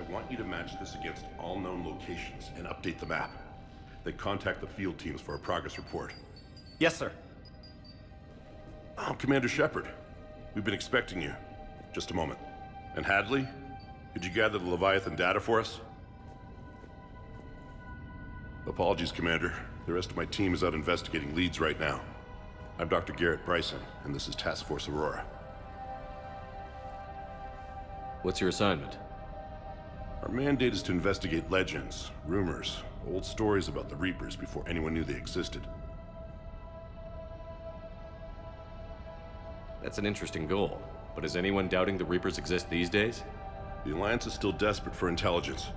I want you to match this against all known locations and update the map. Then contact the field teams for a progress report. Yes, sir. Oh, Commander Shepard. We've been expecting you. Just a moment. And Hadley? Could you gather the Leviathan data for us? Apologies, Commander. The rest of my team is out investigating leads right now. I'm Dr. Garrett Bryson, and this is Task Force Aurora. What's your assignment? Our mandate is to investigate legends, rumors, old stories about the Reapers before anyone knew they existed. That's an interesting goal, but is anyone doubting the Reapers exist these days? The Alliance is still desperate for intelligence.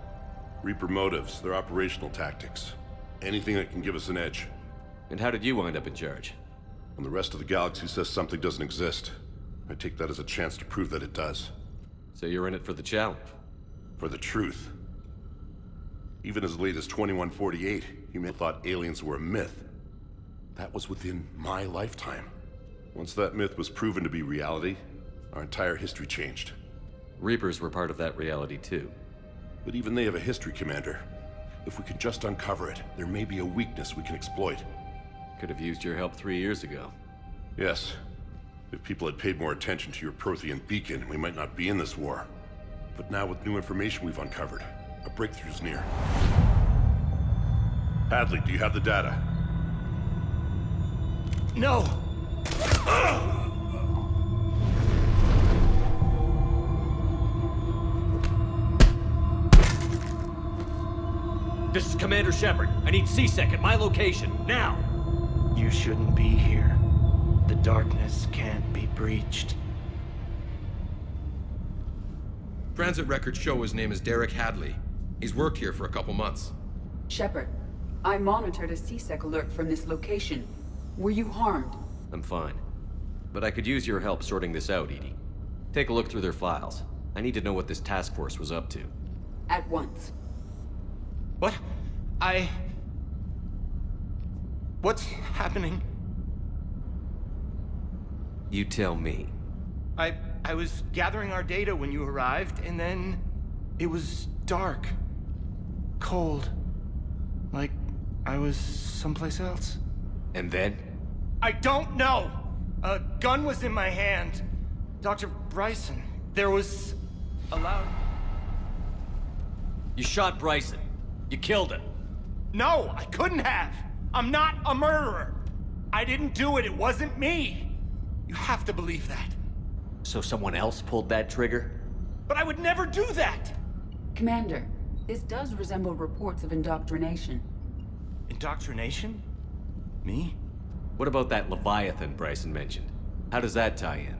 Reaper motives, their operational tactics. Anything that can give us an edge. And how did you wind up in charge? When the rest of the galaxy says something doesn't exist, I take that as a chance to prove that it does. So you're in it for the challenge? For the truth. Even as late as 2148, human thought aliens were a myth. That was within my lifetime. Once that myth was proven to be reality, our entire history changed. Reapers were part of that reality too. But even they have a history, Commander. If we can just uncover it, there may be a weakness we can exploit. Could have used your help 3 years ago. Yes. If people had paid more attention to your Prothean beacon, we might not be in this war. But now with new information we've uncovered, a breakthrough's near. Hadley, do you have the data? No! This is Commander Shepard. I need C-Sec at my location, now! You shouldn't be here. The darkness can't be breached. Transit records show his name is Derek Hadley. He's worked here for a couple months. Shepard, I monitored a C-Sec alert from this location. Were you harmed? I'm fine. But I could use your help sorting this out, Edie. Take a look through their files. I need to know what this task force was up to. At once. What? What's happening? You tell me. I was gathering our data when you arrived, and then it was dark. Cold. Like I was someplace else. And then? I don't know! A gun was in my hand. Dr. Bryson, there was a loud... You shot Bryson. You killed him. No, I couldn't have! I'm not a murderer! I didn't do it, it wasn't me! You have to believe that. So someone else pulled that trigger? But I would never do that! Commander, this does resemble reports of indoctrination. Indoctrination? Me? What about that leviathan Bryson mentioned? How does that tie in?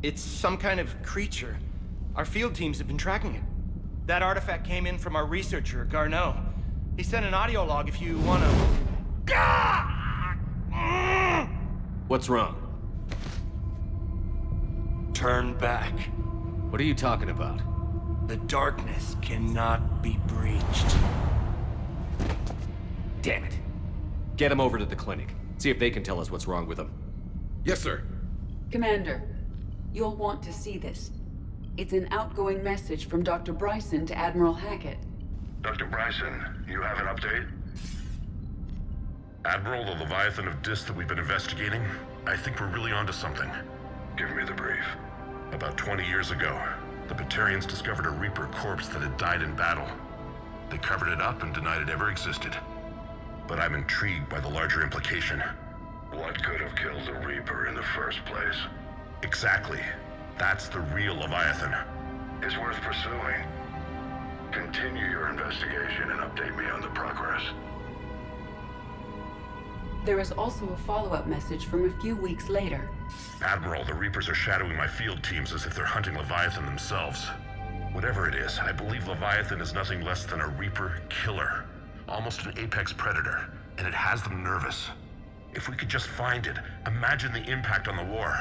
It's some kind of creature. Our field teams have been tracking it. That artifact came in from our researcher, Garneau. He sent an audio log if you wanna... What's wrong? Turn back. What are you talking about? The darkness cannot be breached. Damn it. Get him over to the clinic. See if they can tell us what's wrong with him. Yes, sir. Commander, you'll want to see this. It's an outgoing message from Dr. Bryson to Admiral Hackett. Dr. Bryson, you have an update? Admiral, the Leviathan of Dis that we've been investigating, I think we're really onto something. Give me the brief. About 20 years ago, the Batarians discovered a Reaper corpse that had died in battle. They covered it up and denied it ever existed. But I'm intrigued by the larger implication. What could have killed the Reaper in the first place? Exactly. That's the real Leviathan. It's worth pursuing. Continue your investigation and update me on the progress. There is also a follow-up message from a few weeks later. Admiral, the Reapers are shadowing my field teams as if they're hunting Leviathan themselves. Whatever it is, I believe Leviathan is nothing less than a Reaper killer. Almost an apex predator, and it has them nervous. If we could just find it, imagine the impact on the war.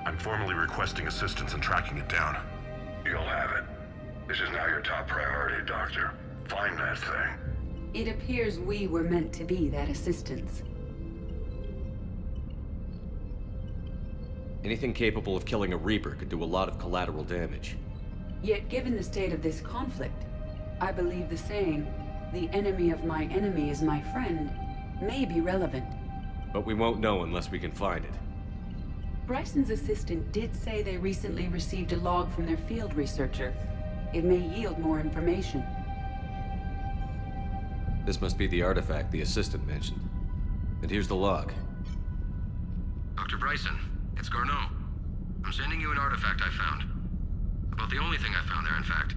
I'm formally requesting assistance in tracking it down. You'll have it. This is now your top priority, Doctor. Find that thing. It appears we were meant to be that assistance. Anything capable of killing a Reaper could do a lot of collateral damage. Yet given the state of this conflict, I believe the saying, "The enemy of my enemy is my friend," may be relevant. But we won't know unless we can find it. Bryson's assistant did say they recently received a log from their field researcher. It may yield more information. This must be the artifact the assistant mentioned. And here's the log. Dr. Bryson, it's Garneau. I'm sending you an artifact I found. About the only thing I found there, in fact.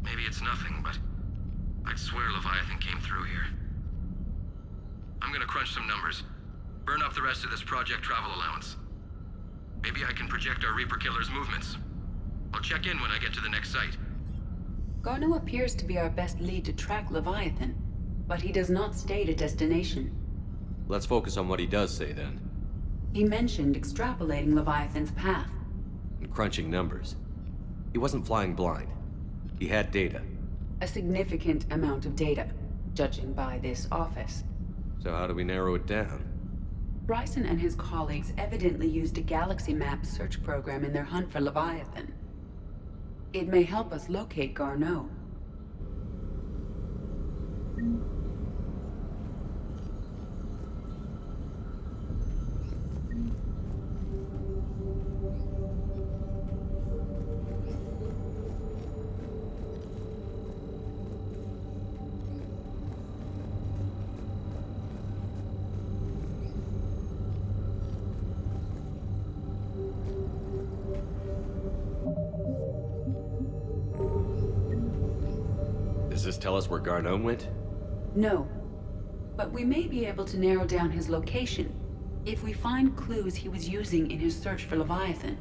Maybe it's nothing, but I'd swear Leviathan came through here. I'm gonna crunch some numbers. Burn up the rest of this project travel allowance. Maybe I can project our Reaper Killer's movements. I'll check in when I get to the next site. Garneau appears to be our best lead to track Leviathan, but he does not state a destination. Let's focus on what he does say then. He mentioned extrapolating Leviathan's path. And crunching numbers. He wasn't flying blind. He had data. A significant amount of data, judging by this office. So how do we narrow it down? Bryson and his colleagues evidently used a galaxy map search program in their hunt for Leviathan. It may help us locate Garneau. Does this tell us where Garneau went? No, but we may be able to narrow down his location if we find clues he was using in his search for Leviathan.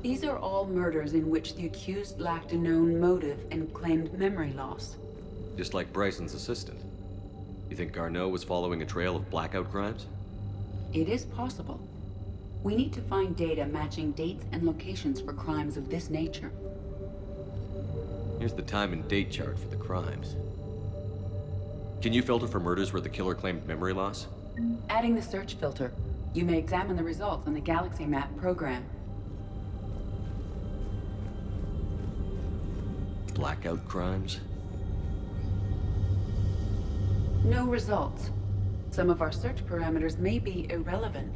These are all murders in which the accused lacked a known motive and claimed memory loss. Just like Bryson's assistant. You think Garneau was following a trail of blackout crimes? It is possible. We need to find data matching dates and locations for crimes of this nature. Here's the time and date chart for the crimes. Can you filter for murders where the killer claimed memory loss? Adding the search filter, you may examine the results on the Galaxy Map program. Blackout crimes? No results. Some of our search parameters may be irrelevant.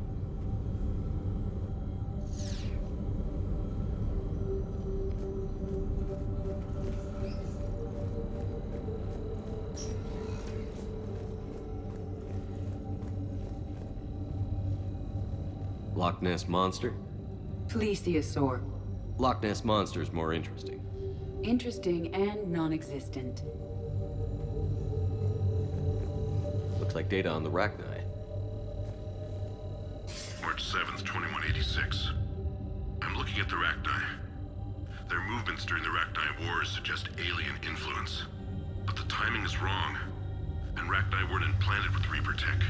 Loch Ness Monster? Plesiosaur. Loch Ness Monster is more interesting. Interesting and non-existent. Looks like data on the Rachni. March 7th, 2186. I'm looking at the Rachni. Their movements during the Rachni Wars suggest alien influence. But the timing is wrong. And Rachni weren't implanted with Reaper tech.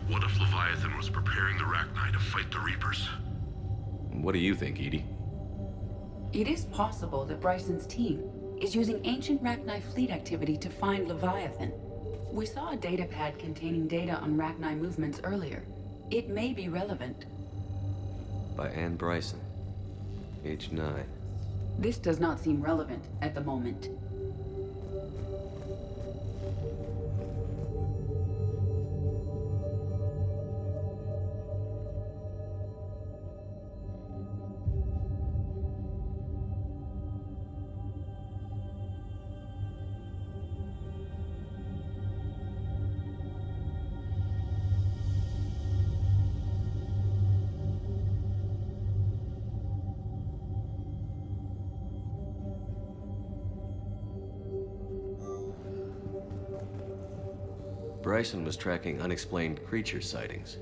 What if Leviathan was preparing the Rachni to fight the Reapers? What do you think, Edie? It is possible that Bryson's team is using ancient Rachni fleet activity to find Leviathan. We saw a datapad containing data on Rachni movements earlier. It may be relevant. By Anne Bryson. Age 9. This does not seem relevant at the moment. Bryson was tracking unexplained creature sightings.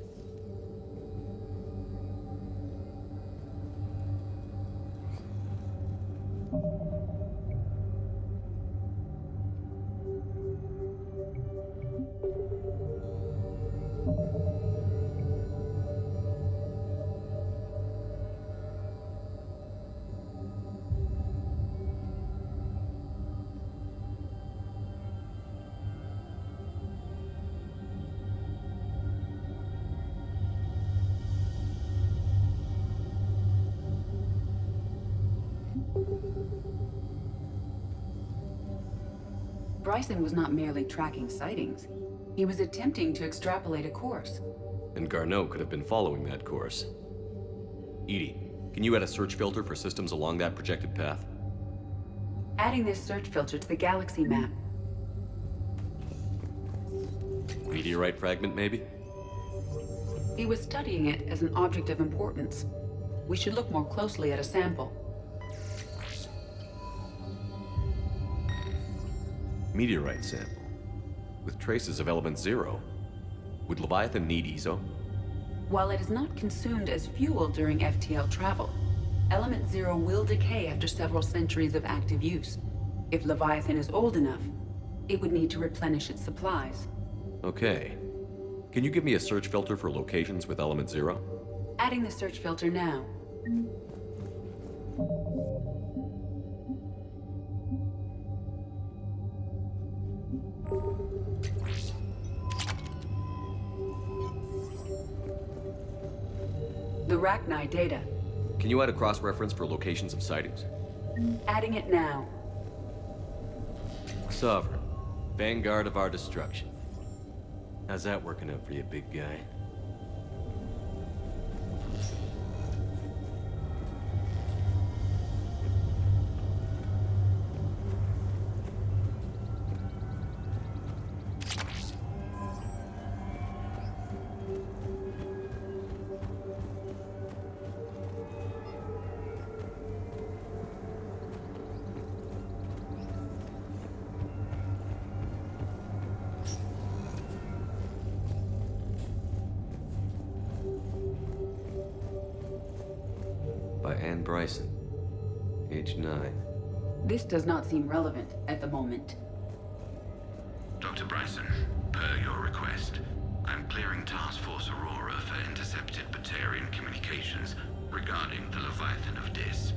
Bryson was not merely tracking sightings. He was attempting to extrapolate a course. And Garneau could have been following that course. EDI, can you add a search filter for systems along that projected path? Adding this search filter to the galaxy map. Meteorite fragment, maybe? He was studying it as an object of importance. We should look more closely at a sample. Meteorite sample. With traces of element 0. Would Leviathan need ESO? While it is not consumed as fuel during FTL travel, element 0 will decay after several centuries of active use. If Leviathan is old enough, it would need to replenish its supplies. Okay. Can you give me a search filter for locations with element 0? Adding the search filter now. The Rachni data. Can you add a cross-reference for locations of sightings? Adding it now. Sovereign. Vanguard of our destruction. How's that working out for you, big guy? By Anne Bryson. Age 9. This does not seem relevant at the moment. Dr. Bryson, per your request, I'm clearing Task Force Aurora for intercepted Batarian communications regarding the Leviathan of Dis.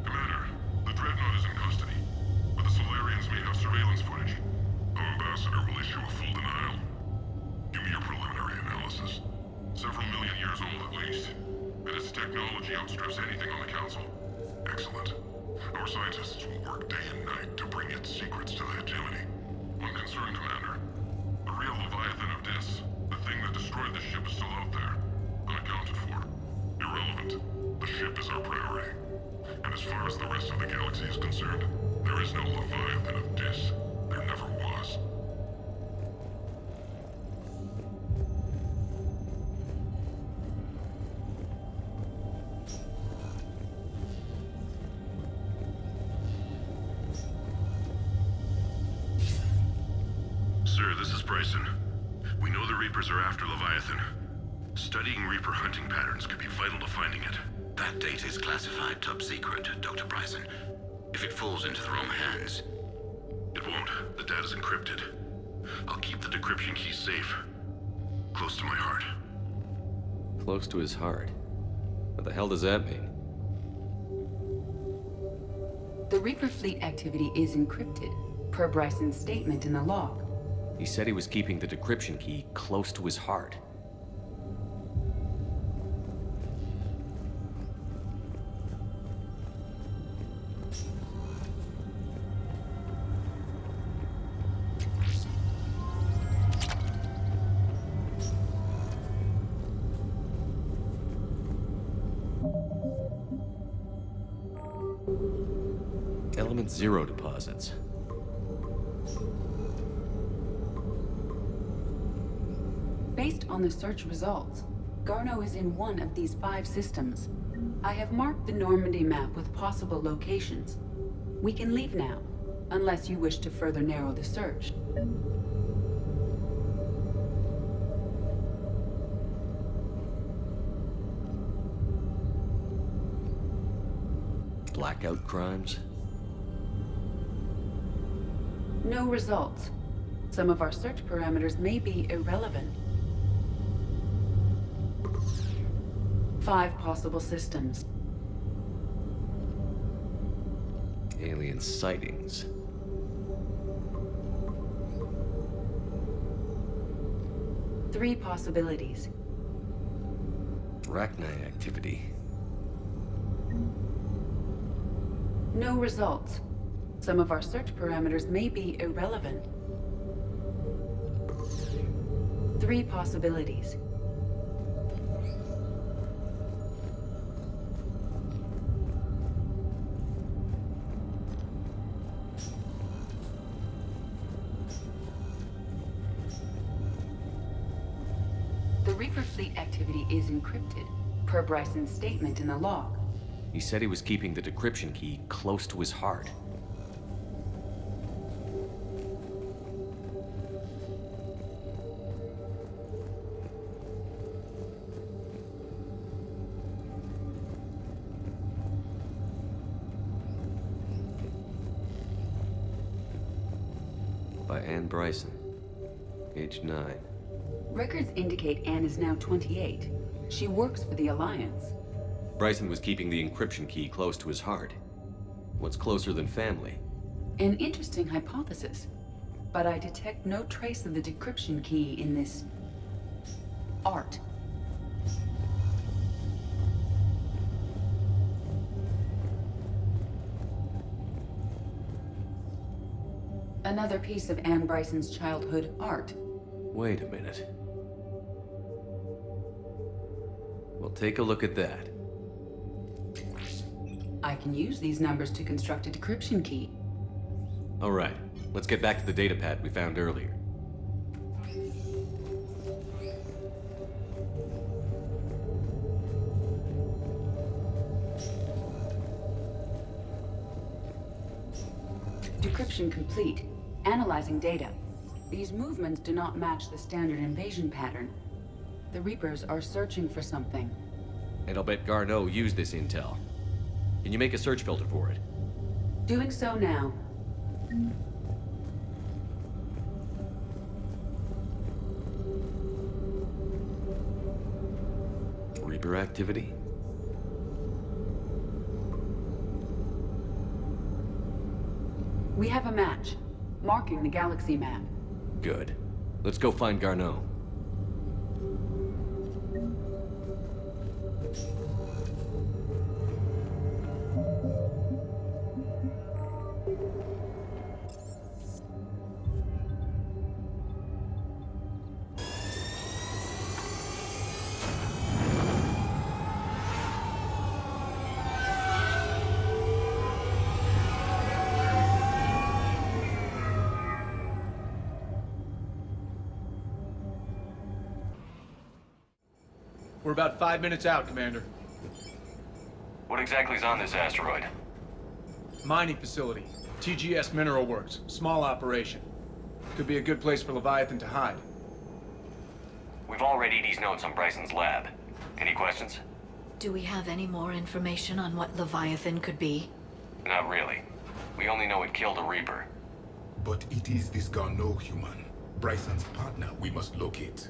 Commander, the Dreadnought is in custody, but the Solarians may have surveillance footage. Our ambassador will issue a full denial. Give me your preliminary analysis. Several million years old at least. And its technology outstrips anything on the Council. Excellent. Our scientists will work day and night to bring its secrets to the hegemony. One concern, Commander. The real Leviathan of Dis, the thing that destroyed the ship, is still out there. Unaccounted for. Irrelevant. The ship is our priority. And as far as the rest of the galaxy is concerned, there is no Leviathan of Dis. There never was. Sir, this is Bryson. We know the Reapers are after Leviathan. Studying Reaper hunting patterns could be vital to finding it. That data is classified top secret, Dr. Bryson. If it falls into the wrong hands, It won't. The data's encrypted. I'll keep the decryption key safe. Close to my heart. Close to his heart. What the hell does that mean? The Reaper fleet activity is encrypted, per Bryson's statement in the log. He said he was keeping the decryption key close to his heart. Element 0 deposits. Based on the search results, Garneau is in one of these 5 systems. I have marked the Normandy map with possible locations. We can leave now, unless you wish to further narrow the search. Blackout crimes? No results. Some of our search parameters may be irrelevant. 5 possible systems. Alien sightings. Three possibilities. Rachni activity. No results. Some of our search parameters may be irrelevant. 3 possibilities. The Reaper fleet activity is encrypted, per Bryson's statement in the log. He said he was keeping the decryption key close to his heart. By Anne Bryson, age 9. Records indicate Anne is now 28. She works for the Alliance. Bryson was keeping the encryption key close to his heart. What's closer than family? An interesting hypothesis, but I detect no trace of the decryption key in this art. Another piece of Anne Bryson's childhood art. Wait a minute. Well, take a look at that. I can use these numbers to construct a decryption key. All right, let's get back to the datapad we found earlier. Decryption complete. Analyzing data. These movements do not match the standard invasion pattern. The Reapers are searching for something. And I'll bet Garneau used this intel. Can you make a search filter for it? Doing so now. Reaper activity? We have a match, marking the galaxy map. Good. Let's go find Garneau. We're about 5 minutes out, Commander. What exactly is on this asteroid? Mining facility. TGS Mineral Works. Small operation. Could be a good place for Leviathan to hide. We've all read Edie's notes on Bryson's lab. Any questions? Do we have any more information on what Leviathan could be? Not really. We only know it killed a Reaper. But it is this Garneau human, Bryson's partner, we must locate.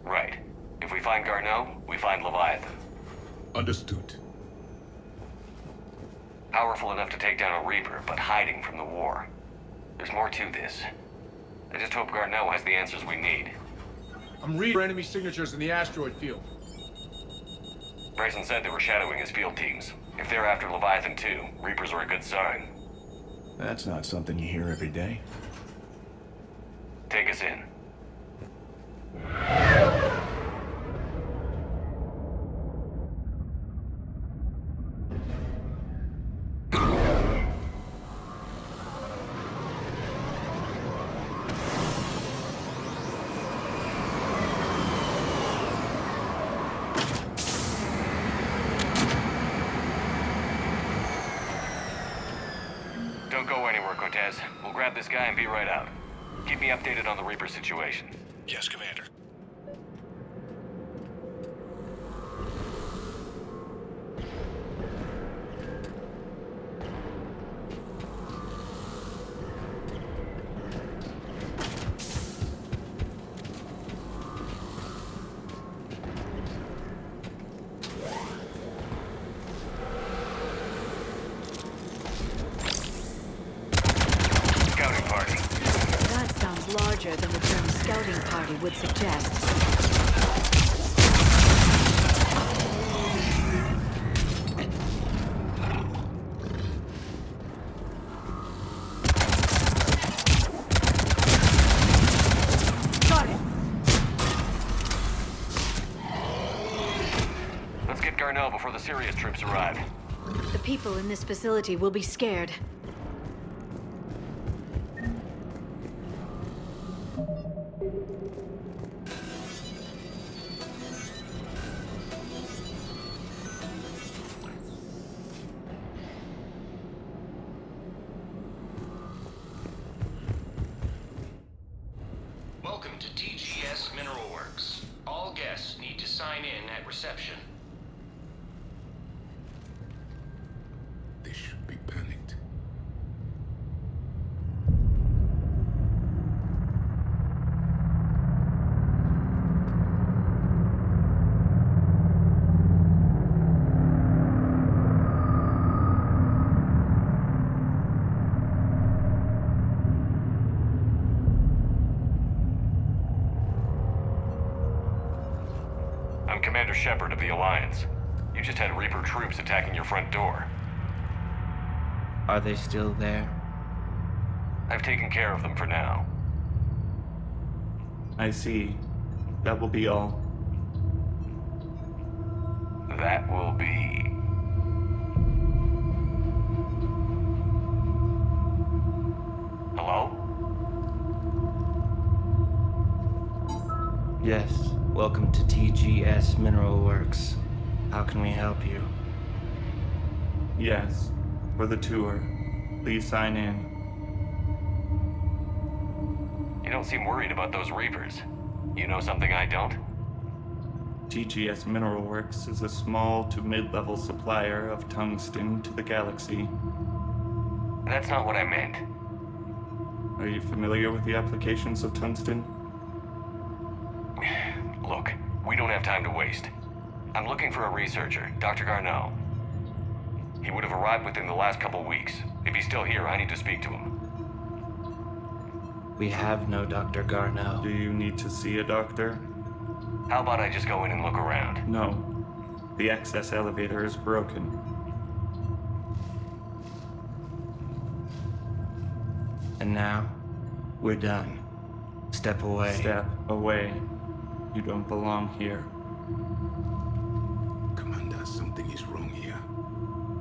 Right. If we find Garneau, we find Leviathan. Understood. Powerful enough to take down a Reaper, but hiding from the war. There's more to this. I just hope Garneau has the answers we need. I'm reading enemy signatures in the asteroid field. Bryson said they were shadowing his field teams. If they're after Leviathan too, Reapers are a good sign. That's not something you hear every day. Take us in. Don't go anywhere, Cortez. We'll grab this guy and be right out. Keep me updated on the Reaper situation. Yes, Commander. Scouting party. That sounds larger than the term scouting party would suggest. before the serious troops arrive. The people in this facility will be scared. Welcome to TGS Mineral Works. All guests need to sign in at reception. They should be panicked. I'm Commander Shepard of the Alliance. You just had Reaper troops attacking your front door. Are they still there? I've taken care of them for now. I see. That will be all. That will be... Hello? Yes. Welcome to TGS Mineral Works. How can we help you? Yes. For the tour. Please sign in. You don't seem worried about those Reapers. You know something I don't? TGS Mineral Works is a small to mid-level supplier of tungsten to the galaxy. That's not what I meant. Are you familiar with the applications of tungsten? Look, we don't have time to waste. I'm looking for a researcher, Dr. Garneau. He would have arrived within the last couple weeks. If he's still here, I need to speak to him. We have no Dr. Garneau. Do you need to see a doctor? How about I just go in and look around? No. The access elevator is broken. And now, we're done. Step away. Step away. You don't belong here. Commander, something is wrong here.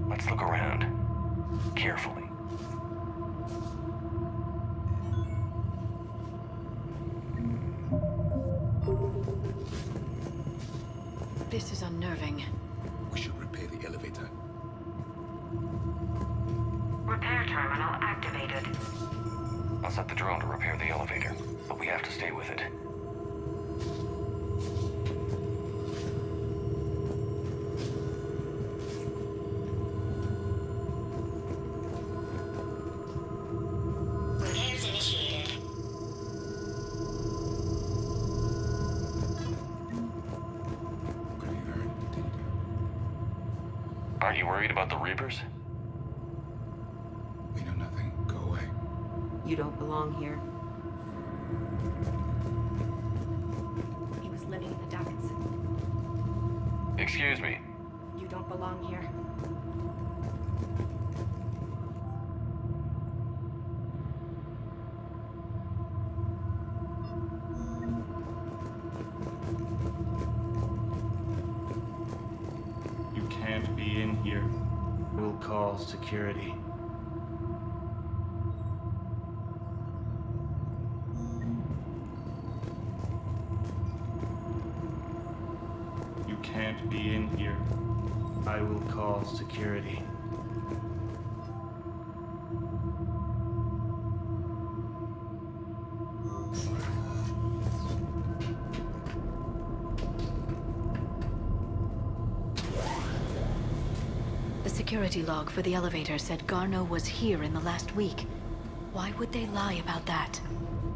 Let's look around. Carefully. This is unnerving. We should repair the elevator. Repair terminal activated. I'll set the drone to repair the elevator, but we have to stay with it. Repairs initiated. Clear data. Aren't you worried about the Reapers? We know nothing. Go away. You don't belong here. He was living in the ducts. Excuse me. You don't belong here. You can't be in here. We'll call security. You can't be in here. I will call security. The security log for the elevator said Garneau was here in the last week. Why would they lie about that?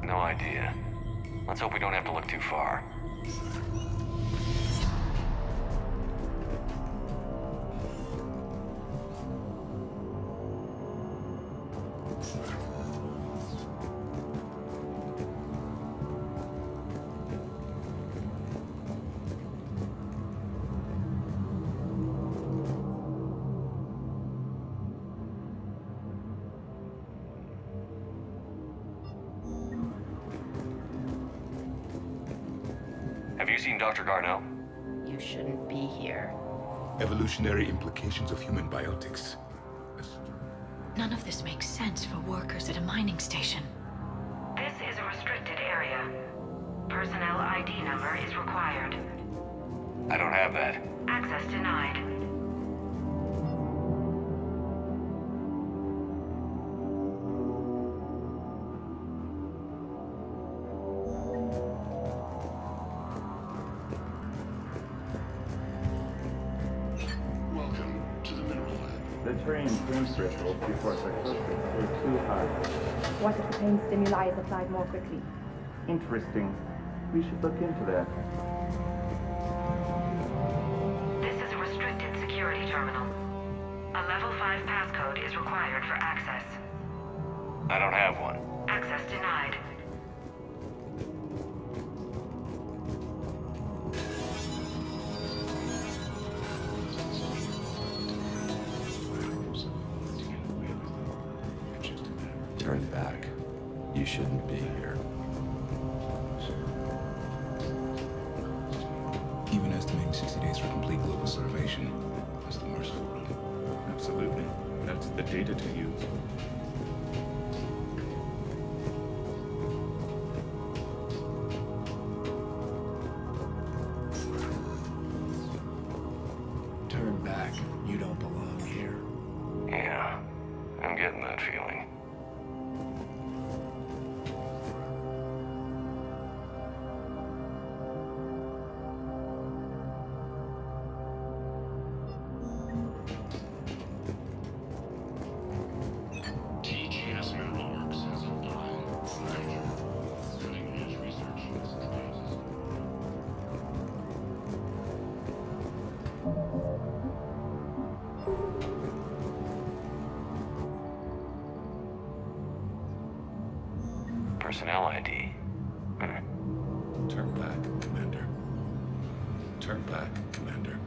No idea. Let's hope we don't have to look too far. Have you seen Dr. Garneau? You shouldn't be here. Evolutionary implications of human biotics. None of this makes sense for workers at a mining station. This is a restricted area. Personnel ID number is required. I don't have that. Access denied. Welcome to the Mineral Lab. The terrain threshold before psychosis are too high. What if the pain stimuli is applied more quickly? Interesting. We should look into that. This is a restricted security terminal. A level 5 passcode is required for access. I don't have one. Access denied. Turn back. You shouldn't be here. Even estimating 60 days for complete global starvation. That's the merciful route. Absolutely. That's the data to use. Turn back. You don't belong here. Yeah, I'm getting that feeling. TGS Mineral Works has a line. Cutting-edge research. Personnel ID. Turn back, Commander. Turn back, Commander.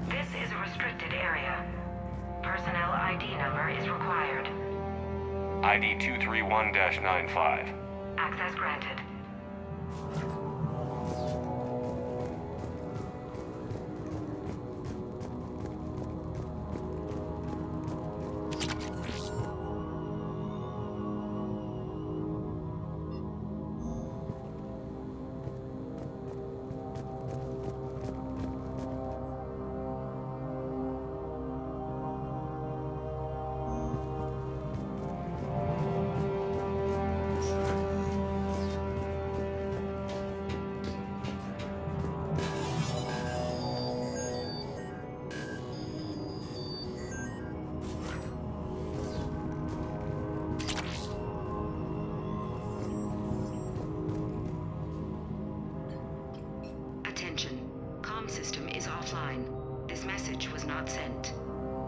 This is a restricted area. Personnel ID number is required. ID 231-95. Access granted. Attention. Comm system is offline. This message was not sent.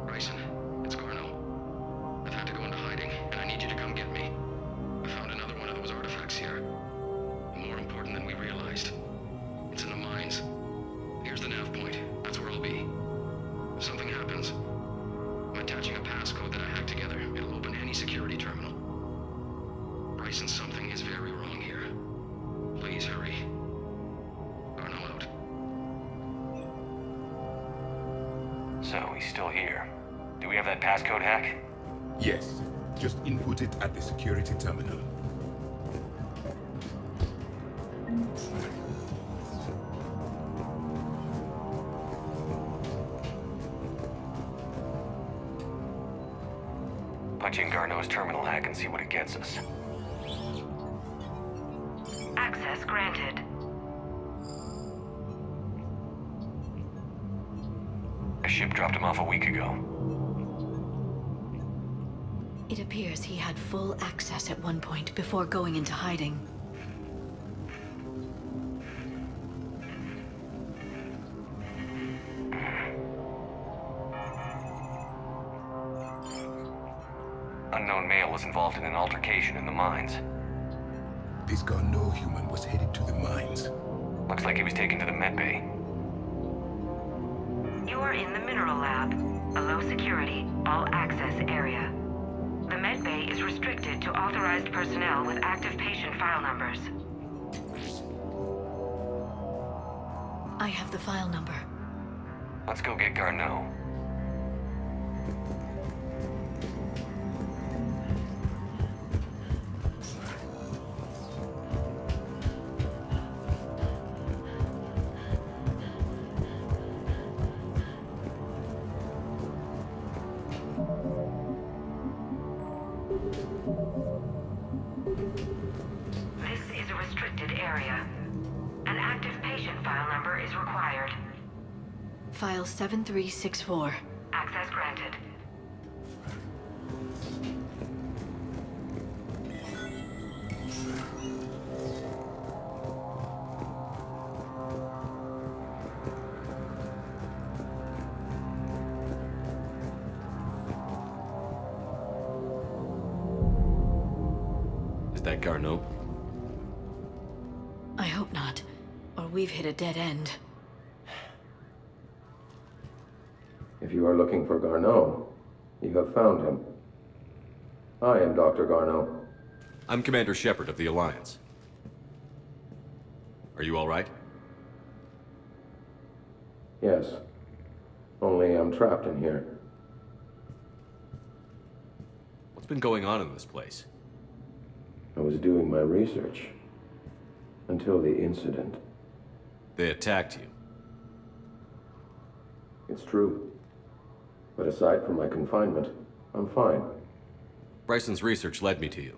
Bryson, it's Garno. I've had to go into hiding, and I need you to come get me. I found another one of those artifacts here. More important than we realized. It's in the mines. Here's the nav point. That's where I'll be. If something happens, I'm attaching a passcode that I hacked together. It'll open any security terminal. Bryson, something is very wrong here. Please hurry. Garno out. So, he's still here. Do we have that passcode hack? Yes. Just input it at the security terminal. Punch in Garneau's terminal hack and see what it gets us. Access granted. A ship dropped him off a week ago. It appears he had full access at one point before going into hiding. Unknown male was involved in an altercation in the mines. This Garneau human was headed to the mines. Looks like he was taken to the med bay. You are in the Mineral Lab, a low security, all access area. The med bay is restricted to authorized personnel with active patient file numbers. I have the file number. Let's go get Garneau. This is a restricted area. An active patient file number is required. File 7364. Access granted. Is that Garneau? I hope not, or we've hit a dead end. If you are looking for Garneau, you have found him. I am Dr. Garneau. I'm Commander Shepard of the Alliance. Are you all right? Yes. Only I'm trapped in here. What's been going on in this place? I was doing my research. Until the incident. They attacked you. It's true. But aside from my confinement, I'm fine. Bryson's research led me to you.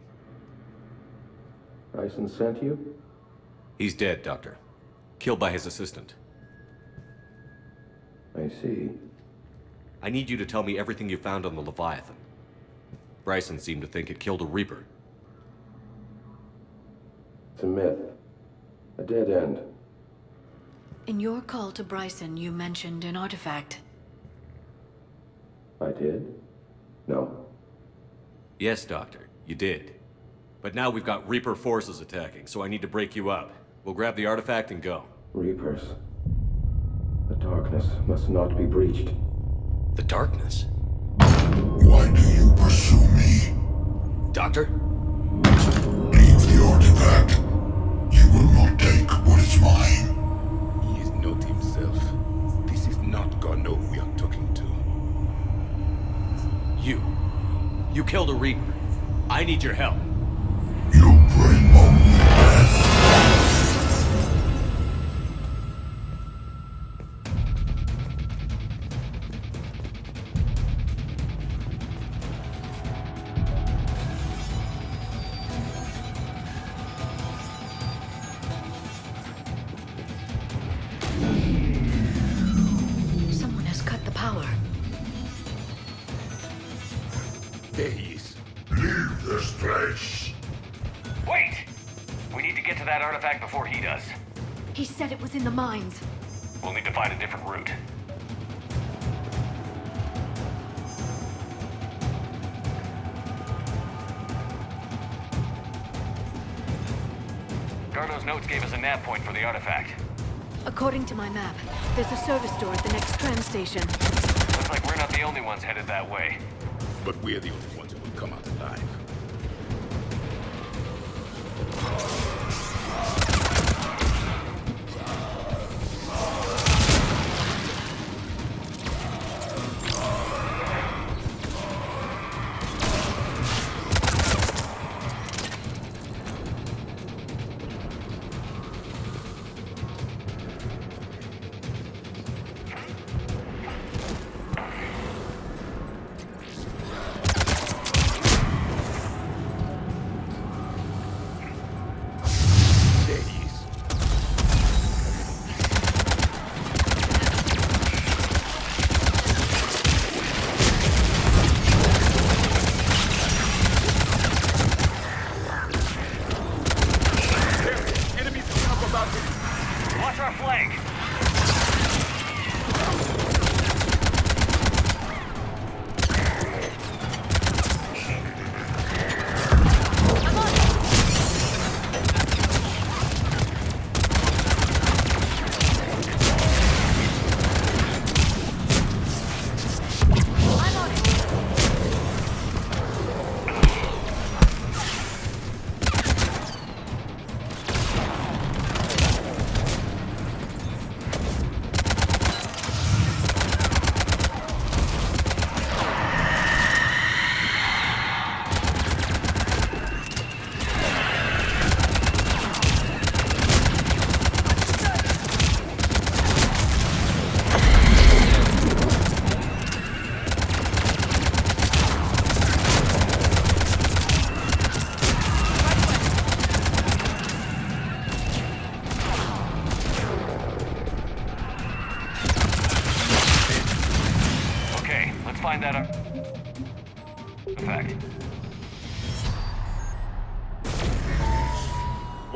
Bryson sent you? He's dead, Doctor. Killed by his assistant. I see. I need you to tell me everything you found on the Leviathan. Bryson seemed to think it killed a Reaper. It's a myth. A dead end. In your call to Bryson, you mentioned an artifact. I did? No. Yes, Doctor, you did. But now we've got Reaper forces attacking, so I need to break you up. We'll grab the artifact and go. Reapers. The darkness must not be breached. The darkness? Why do you pursue me? Doctor? Leave the artifact. You will not take what is mine. He is not himself. This is not Garneau we are talking to. You killed a Reaper. I need your help. You bring only death. Someone has cut the power. There he is. Leave this place. Wait! We need to get to that artifact before he does. He said it was in the mines. We'll need to find a different route. Garneau's notes gave us a nav point for the artifact. According to my map, there's a service door at the next tram station. Looks like we're not the only ones headed that way. But we're the only ones who will come out alive.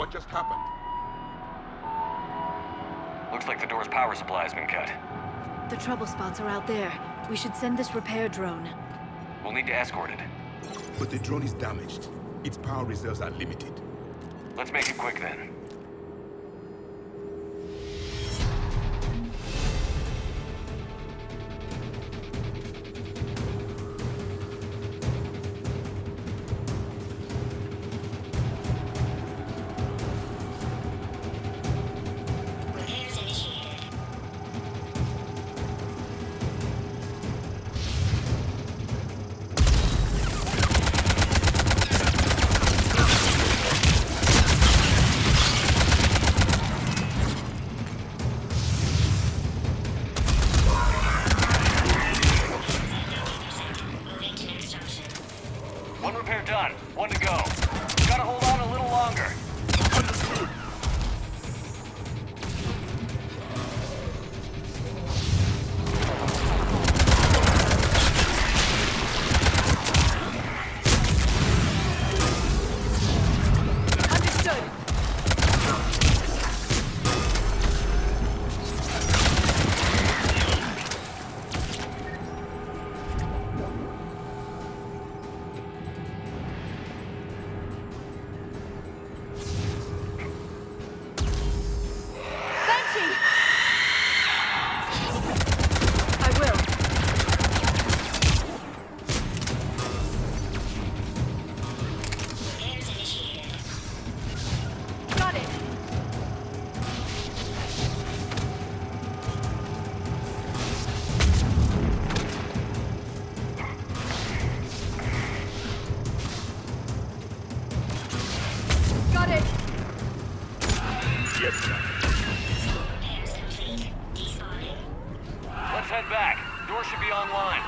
What just happened? Looks like the door's power supply has been cut. The trouble spots are out there. We should send this repair drone. We'll need to escort it. But the drone is damaged. Its power reserves are limited. Let's make it quick then. One repair done. One to go. Gotta hold on a little longer. Understood. Let's head back. Door should be online.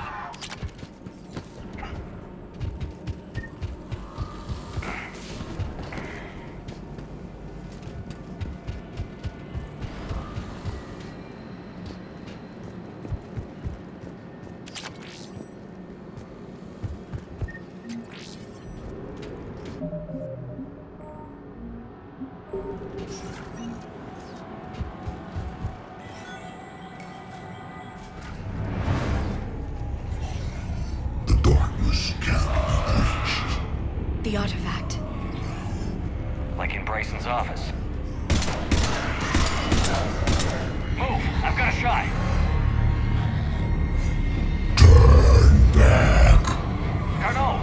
The artifact. Like in Bryson's office. Move! I've got a shot! Turn back! Carnot!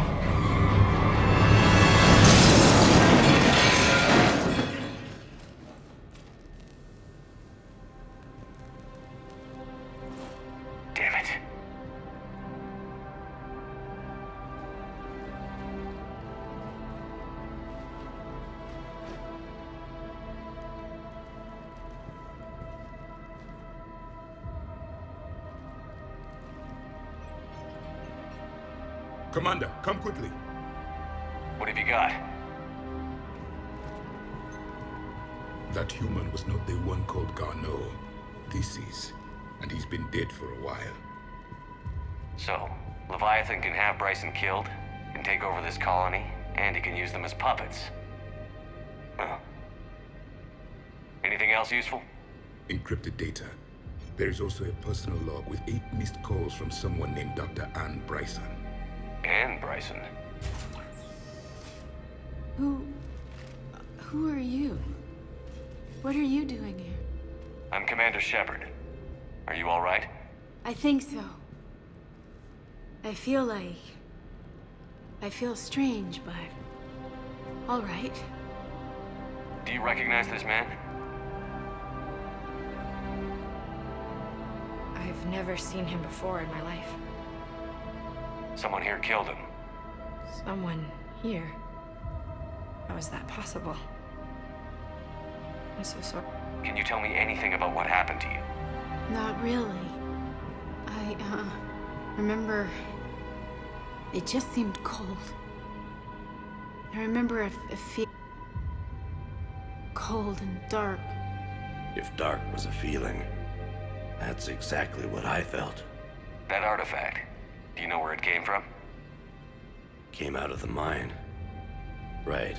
Damn it. Commander, come quickly. What have you got? That human was not the one called Garneau. This is. And he's been dead for a while. So, Leviathan can have Bryson killed, can take over this colony, and he can use them as puppets. Huh. Anything else useful? Encrypted data. There is also a personal log with 8 missed calls from someone named Dr. Anne Bryson. Anne Bryson? Who are you? What are you doing here? I'm Commander Shepard. Are you all right? I think so. I feel strange, but all right. Do you recognize this man? I've never seen him before in my life. Someone here killed him. Someone here? How is that possible? I'm so sorry. Can you tell me anything about what happened to you? Not really. I remember it just seemed cold. I remember a feel cold and dark. If dark was a feeling, that's exactly what I felt. That artifact, do you know where it came from? Came out of the mine. Right.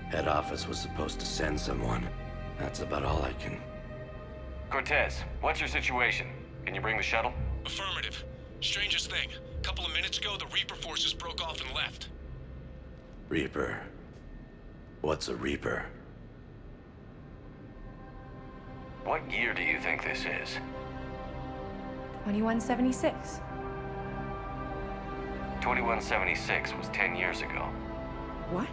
Head office was supposed to send someone. That's about all I can... Cortez, what's your situation? Can you bring the shuttle? Affirmative. Strangest thing. A couple of minutes ago, the Reaper forces broke off and left. Reaper. What's a Reaper? What year do you think this is? 2176. 2176 was 10 years ago. What?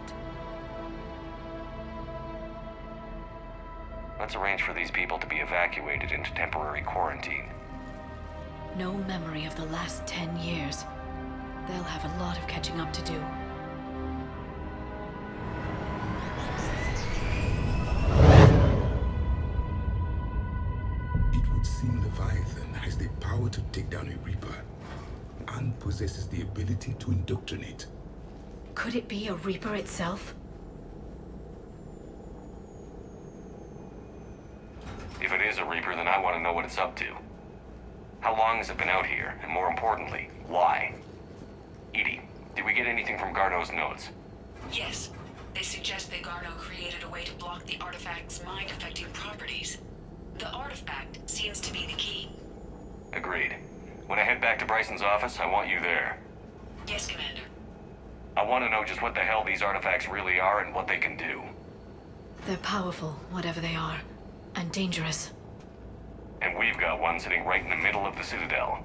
Let's arrange for these people to be evacuated into temporary quarantine. No memory of the last 10 years. They'll have a lot of catching up to do. It would seem Leviathan has the power to take down a Reaper, and possesses the ability to indoctrinate. Could it be a Reaper itself? If it is a Reaper, then I want to know what it's up to. How long has it been out here? And more importantly, why? Edie, did we get anything from Garneau's notes? Yes. They suggest that Garneau created a way to block the artifact's mind-affecting properties. The artifact seems to be the key. Agreed. When I head back to Bryson's office, I want you there. Yes, Commander. I want to know just what the hell these artifacts really are and what they can do. They're powerful, whatever they are, and dangerous. And we've got one sitting right in the middle of the Citadel.